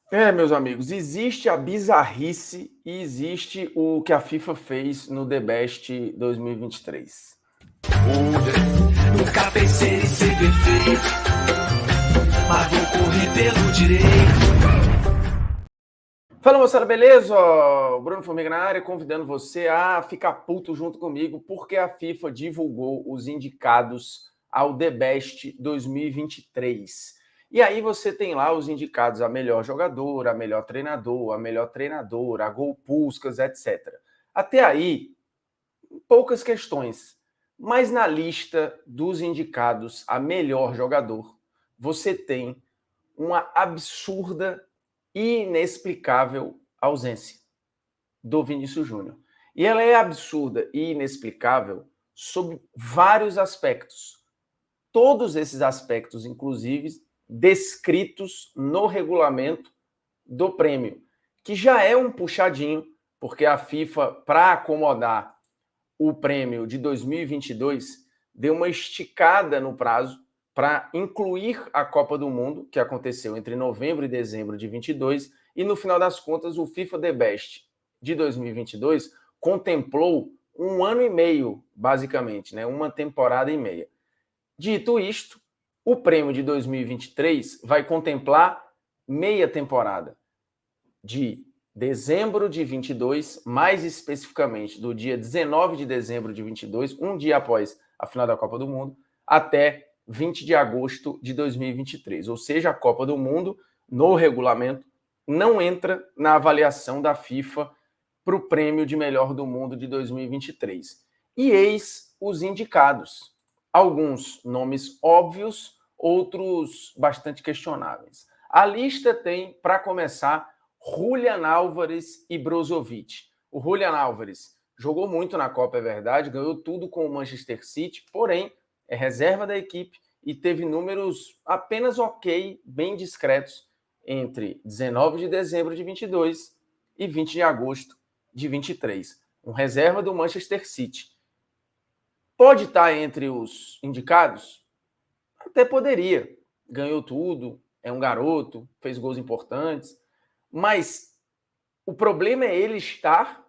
Meus amigos, existe a bizarrice e existe o que a FIFA fez no The Best 2023. Nunca pensei em ser perfeito, mas vou correr pelo direito. Fala, moçada, beleza? O Bruno Formiga na área, convidando você a ficar puto junto comigo, porque a FIFA divulgou os indicados ao The Best 2023. E aí você tem lá os indicados a melhor jogador, a melhor treinador, a melhor treinadora, a gol Puskás, etc. Até aí, poucas questões. Mas na lista dos indicados a melhor jogador, você tem uma absurda e inexplicável ausência do Vinícius Júnior. E ela é absurda e inexplicável sob vários aspectos. Todos esses aspectos, inclusive, descritos no regulamento do prêmio, que já é um puxadinho, porque a FIFA, para acomodar o prêmio de 2022, deu uma esticada no prazo para incluir a Copa do Mundo, que aconteceu entre novembro e dezembro de 22, e no final das contas o FIFA The Best de 2022 contemplou um ano e meio, basicamente, né? Uma temporada e meia. Dito isto, o prêmio de 2023 vai contemplar meia temporada, de dezembro de 22, mais especificamente do dia 19 de dezembro de 22, um dia após a final da Copa do Mundo, até 20 de agosto de 2023. Ou seja, a Copa do Mundo, no regulamento, não entra na avaliação da FIFA para o prêmio de melhor do mundo de 2023. E eis os indicados. Alguns nomes óbvios, outros bastante questionáveis. A lista tem, para começar, Julian Álvares e Brozovic. O Julian Álvares jogou muito na Copa, é verdade, ganhou tudo com o Manchester City, porém é reserva da equipe e teve números apenas ok, bem discretos, entre 19 de dezembro de 22 e 20 de agosto de 23. Um reserva do Manchester City. Pode estar entre os indicados? Até poderia. Ganhou tudo, é um garoto, fez gols importantes, mas o problema é ele estar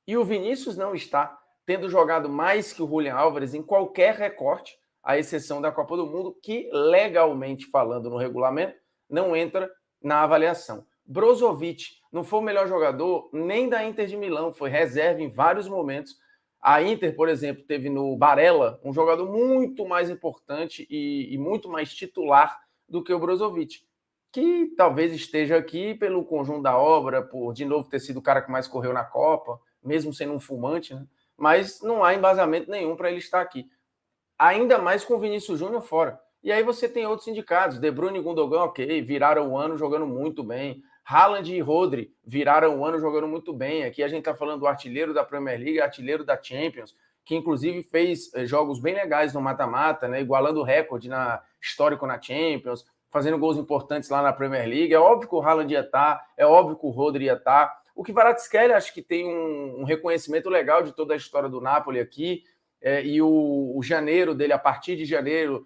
e o Vinícius não está, tendo jogado mais que o Julian Álvares em qualquer recorte, à exceção da Copa do Mundo, que, legalmente falando no regulamento, não entra na avaliação. Brozovic não foi o melhor jogador nem da Inter de Milão, foi reserva em vários momentos. A Inter, por exemplo, teve no Barella um jogador muito mais importante e muito mais titular do que o Brozovic, que talvez esteja aqui pelo conjunto da obra, por de novo ter sido o cara que mais correu na Copa, mesmo sendo um fumante, né? Mas não há embasamento nenhum para ele estar aqui. Ainda mais com o Vinícius Júnior fora. E aí você tem outros indicados. De Bruyne e Gundogan, ok, viraram o ano jogando muito bem. Haaland e Rodri viraram o ano jogando muito bem. Aqui a gente está falando do artilheiro da Premier League, artilheiro da Champions, que inclusive fez jogos bem legais no mata-mata, né? Igualando o recorde histórico na Champions, fazendo gols importantes lá na Premier League. É óbvio que o Haaland ia estar, é óbvio que o Rodri ia estar. O Kvaratskhelia acho que tem um reconhecimento legal de toda a história do Napoli aqui, e o janeiro dele, a partir de janeiro,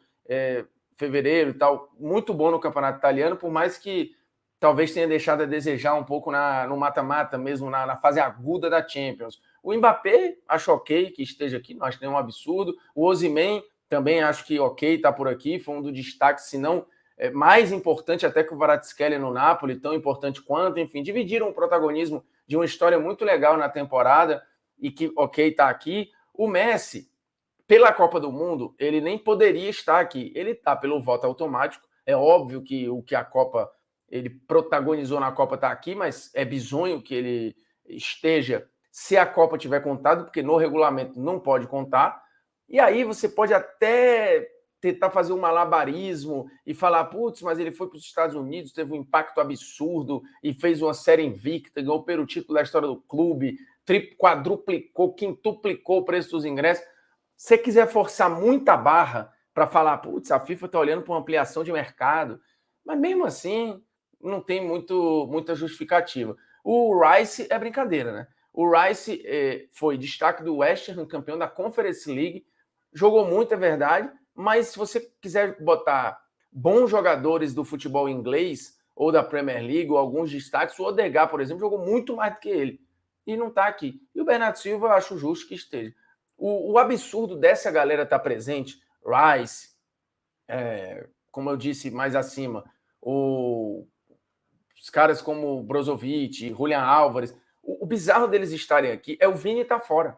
fevereiro e tal, muito bom no campeonato italiano, por mais que talvez tenha deixado a desejar um pouco no mata-mata, mesmo na fase aguda da Champions. O Mbappé, acho ok que esteja aqui, não acho nenhum absurdo. O Osimhen, também acho que ok, está por aqui, foi um dos destaques, se não mais importante até que o Kvaratskhelia no Napoli, tão importante quanto, enfim, dividiram o protagonismo de uma história muito legal na temporada e que, ok, está aqui. O Messi, pela Copa do Mundo, ele nem poderia estar aqui. Ele está pelo voto automático. É óbvio que o que a Copa ele protagonizou na Copa está aqui, mas é bizonho que ele esteja se a Copa tiver contado, porque no regulamento não pode contar. E aí você pode até tentar fazer um malabarismo e falar, putz, mas ele foi para os Estados Unidos, teve um impacto absurdo e fez uma série invicta, ganhou pelo título da história do clube, quadruplicou, quintuplicou o preço dos ingressos. Se você quiser forçar muita barra para falar, putz, a FIFA está olhando para uma ampliação de mercado, mas mesmo assim não tem muita justificativa. O Rice é brincadeira, né? O Rice foi destaque do West Ham, campeão da Conference League, jogou muito, é verdade, mas se você quiser botar bons jogadores do futebol inglês, ou da Premier League, ou alguns destaques. O Odegaard, por exemplo, jogou muito mais do que ele e não está aqui. E o Bernardo Silva, eu acho justo que esteja. O absurdo dessa galera estar presente, Rice, como eu disse mais acima, os caras como Brozovic, Julian Álvares, o bizarro deles estarem aqui é o Vini estar fora.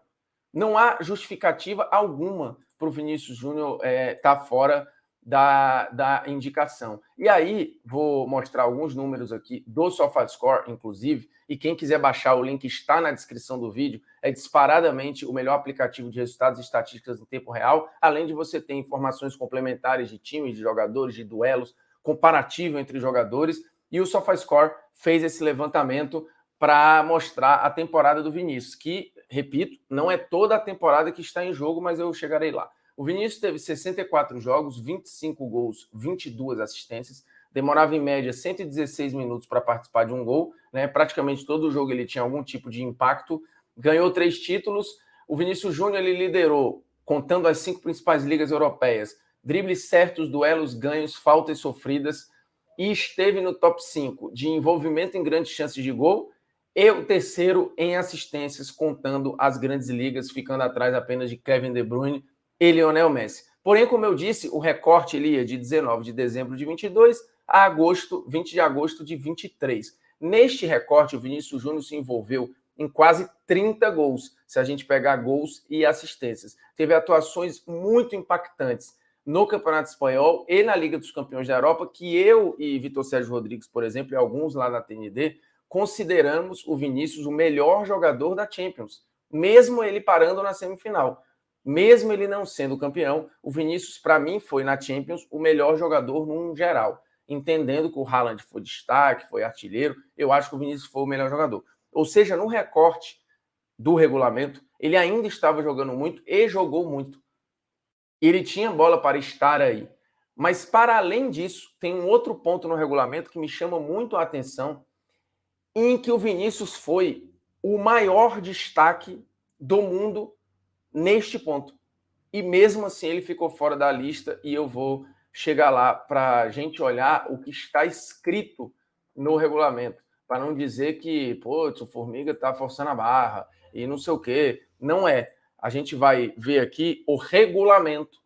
Não há justificativa alguma para o Vinícius Júnior estar fora da indicação. E aí, vou mostrar alguns números aqui do SofaScore, inclusive, e quem quiser baixar, o link está na descrição do vídeo, é disparadamente o melhor aplicativo de resultados e estatísticas em tempo real, além de você ter informações complementares de times, de jogadores, de duelos, comparativo entre jogadores, e o SofaScore fez esse levantamento para mostrar a temporada do Vinícius, que, repito, não é toda a temporada que está em jogo, mas eu chegarei lá. O Vinícius teve 64 jogos, 25 gols, 22 assistências, demorava em média 116 minutos para participar de um gol, né? Praticamente todo jogo ele tinha algum tipo de impacto, ganhou 3 títulos. O Vinícius Júnior ele liderou, contando as 5 principais ligas europeias, dribles certos, duelos ganhos, faltas sofridas, e esteve no top 5 de envolvimento em grandes chances de gol, e o terceiro em assistências, contando as grandes ligas, ficando atrás apenas de Kevin De Bruyne e Lionel Messi. Porém, como eu disse, o recorte ele ia de 19 de dezembro de 22 a 20 de agosto de 23. Neste recorte, o Vinícius Júnior se envolveu em quase 30 gols, se a gente pegar gols e assistências. Teve atuações muito impactantes no Campeonato Espanhol e na Liga dos Campeões da Europa, que eu e Vitor Sérgio Rodrigues, por exemplo, e alguns lá na TND, consideramos o Vinícius o melhor jogador da Champions, mesmo ele parando na semifinal. Mesmo ele não sendo campeão, o Vinícius, para mim, foi na Champions o melhor jogador num geral. Entendendo que o Haaland foi destaque, foi artilheiro, eu acho que o Vinícius foi o melhor jogador. Ou seja, no recorte do regulamento, ele ainda estava jogando muito e jogou muito. Ele tinha bola para estar aí. Mas, para além disso, tem um outro ponto no regulamento que me chama muito a atenção, em que o Vinícius foi o maior destaque do mundo neste ponto. E mesmo assim ele ficou fora da lista e eu vou chegar lá para a gente olhar o que está escrito no regulamento, para não dizer que, o Formiga está forçando a barra e não sei o quê. Não é. A gente vai ver aqui o regulamento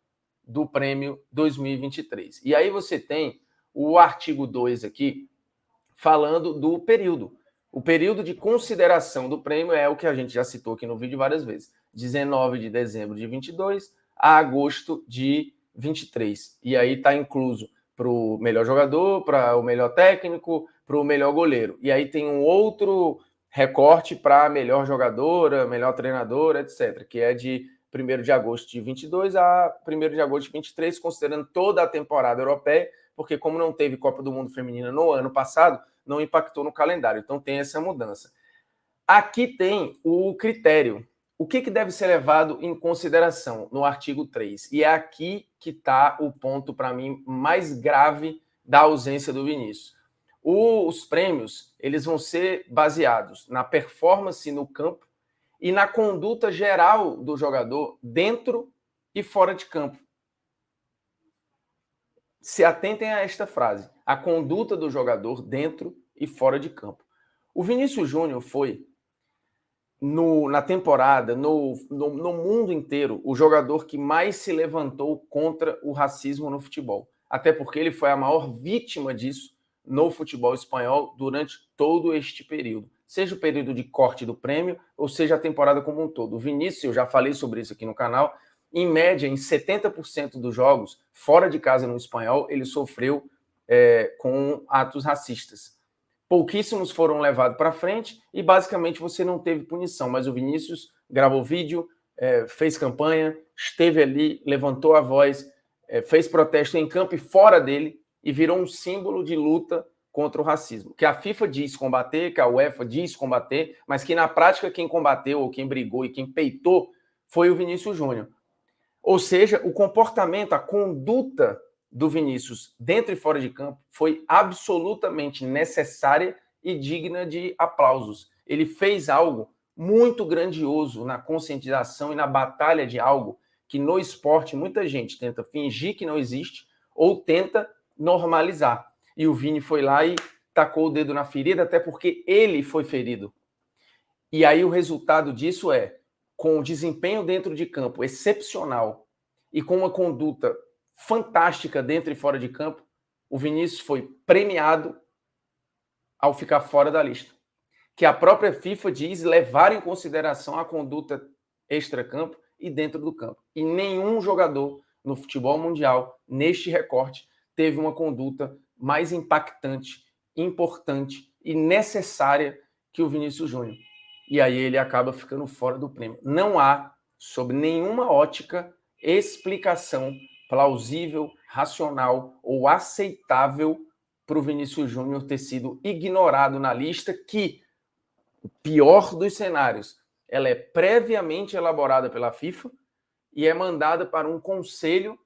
do prêmio 2023. E aí você tem o artigo 2 aqui, falando do período. O período de consideração do prêmio é o que a gente já citou aqui no vídeo várias vezes. 19 de dezembro de 22 a agosto de 23. E aí está incluso para o melhor jogador, para o melhor técnico, para o melhor goleiro. E aí tem um outro recorte para melhor jogadora, melhor treinadora, etc., que é de 1º de agosto de 22 a 1º de agosto de 23, considerando toda a temporada europeia, porque como não teve Copa do Mundo Feminina no ano passado, não impactou no calendário. Então tem essa mudança. Aqui tem o critério. O que deve ser levado em consideração no artigo 3? E é aqui que está o ponto, para mim, mais grave da ausência do Vinícius. Os prêmios eles vão ser baseados na performance no campo e na conduta geral do jogador dentro e fora de campo. Se atentem a esta frase: a conduta do jogador dentro e fora de campo. O Vinícius Júnior foi, na temporada, no mundo inteiro, o jogador que mais se levantou contra o racismo no futebol. Até porque ele foi a maior vítima disso no futebol espanhol durante todo este período. Seja o período de corte do prêmio, ou seja a temporada como um todo. O Vinícius, eu já falei sobre isso aqui no canal, em média, em 70% dos jogos, fora de casa no espanhol, ele sofreu com atos racistas. Pouquíssimos foram levados para frente e basicamente você não teve punição, mas o Vinícius gravou vídeo, fez campanha, esteve ali, levantou a voz, fez protesto em campo e fora dele e virou um símbolo de luta contra o racismo, que a FIFA diz combater, que a UEFA diz combater, mas que na prática quem combateu ou quem brigou e quem peitou foi o Vinícius Júnior. Ou seja, o comportamento, a conduta do Vinícius dentro e fora de campo foi absolutamente necessária e digna de aplausos. Ele fez algo muito grandioso na conscientização e na batalha de algo que no esporte muita gente tenta fingir que não existe ou tenta normalizar. E o Vini foi lá e tacou o dedo na ferida, até porque ele foi ferido. E aí o resultado disso é, com o desempenho dentro de campo excepcional e com uma conduta fantástica dentro e fora de campo, o Vinícius foi premiado ao ficar fora da lista. Que a própria FIFA diz levar em consideração a conduta extracampo e dentro do campo. E nenhum jogador no futebol mundial, neste recorte, teve uma conduta mais impactante, importante e necessária que o Vinícius Júnior. E aí ele acaba ficando fora do prêmio. Não há, sob nenhuma ótica, explicação plausível, racional ou aceitável para o Vinícius Júnior ter sido ignorado na lista que, o pior dos cenários, ela é previamente elaborada pela FIFA e é mandada para um conselho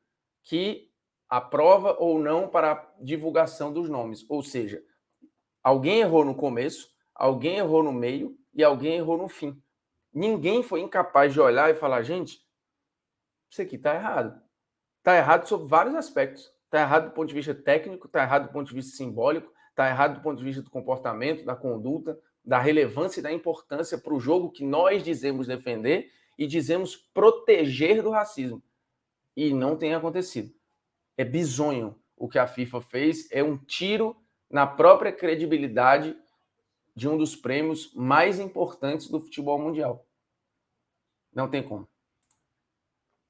que aprova ou não para a divulgação dos nomes. Ou seja, alguém errou no começo, alguém errou no meio e alguém errou no fim. Ninguém foi incapaz de olhar e falar, gente, isso aqui está errado. Está errado sob vários aspectos. Está errado do ponto de vista técnico, está errado do ponto de vista simbólico, está errado do ponto de vista do comportamento, da conduta, da relevância e da importância para o jogo que nós dizemos defender e dizemos proteger do racismo. E não tem acontecido. É bizonho o que a FIFA fez, é um tiro na própria credibilidade de um dos prêmios mais importantes do futebol mundial. Não tem como.